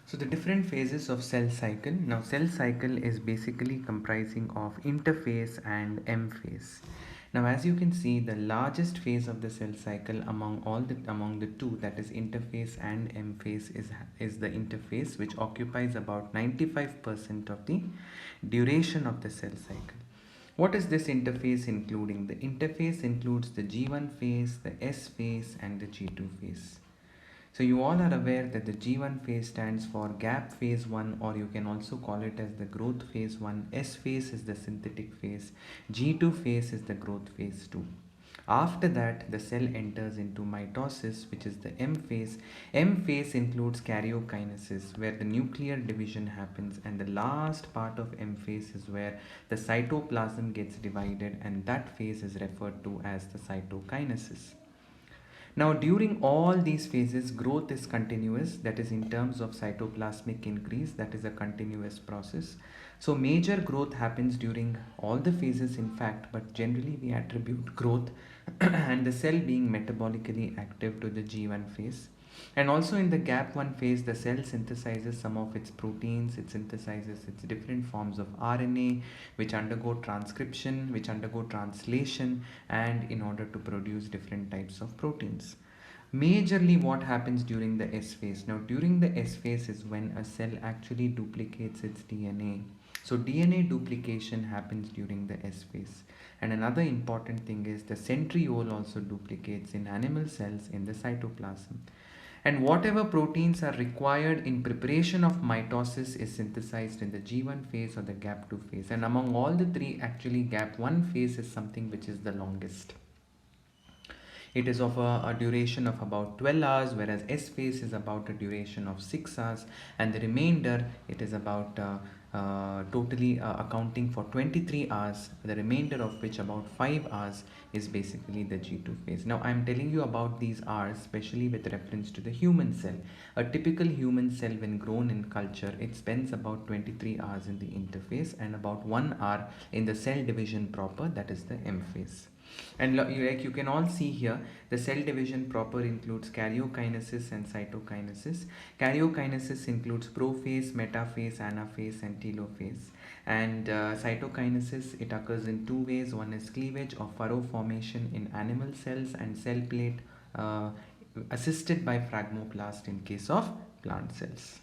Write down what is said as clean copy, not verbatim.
So the different phases of cell cycle. Now cell cycle is basically comprising of interphase and M phase. Now as you can see, the largest phase of the cell cycle among the two, that is interphase and M phase, is the interphase, which occupies about 95% of the duration of the cell cycle. What is this interphase including? The interphase includes the G1 phase, the S phase and the G2 phase. So you all are aware that the G1 phase stands for gap phase 1, or you can also call it as the growth phase 1. S phase is the synthetic phase. G2 phase is the growth phase 2. After that, the cell enters into mitosis, which is the M phase. M phase includes karyokinesis, where the nuclear division happens, and the last part of M phase is where the cytoplasm gets divided, and that phase is referred to as the cytokinesis. Now, during all these phases, growth is continuous, that is, in terms of cytoplasmic increase, that is a continuous process. So, major growth happens during all the phases, in fact, but generally we attribute growth and the cell being metabolically active to the G1 phase. And also in the gap 1 phase, the cell synthesizes some of its proteins, it synthesizes its different forms of RNA, which undergo transcription, which undergo translation, and in order to produce different types of proteins. Majorly, what happens during the S phase? Now, during the S phase is when a cell actually duplicates its DNA. So, DNA duplication happens during the S phase. And another important thing is the centriole also duplicates in animal cells in the cytoplasm. And whatever proteins are required in preparation of mitosis is synthesized in the G1 phase or the gap 2 phase. And among all the three, actually gap 1 phase is something which is the longest. It is of a duration of about 12 hours, whereas S phase is about a duration of 6 hours, and the remainder, it is about totally accounting for 23 hours, the remainder of which about 5 hours is basically the G2 phase. Now I am telling you about these hours especially with reference to the human cell. A typical human cell, when grown in culture, it spends about 23 hours in the interphase and about 1 hour in the cell division proper, that is the M phase. And like you can all see here, the cell division proper includes karyokinesis and cytokinesis. Karyokinesis includes prophase, metaphase, anaphase and telophase. And cytokinesis, it occurs in two ways. One is cleavage or furrow formation in animal cells, and cell plate assisted by phragmoplast in case of plant cells.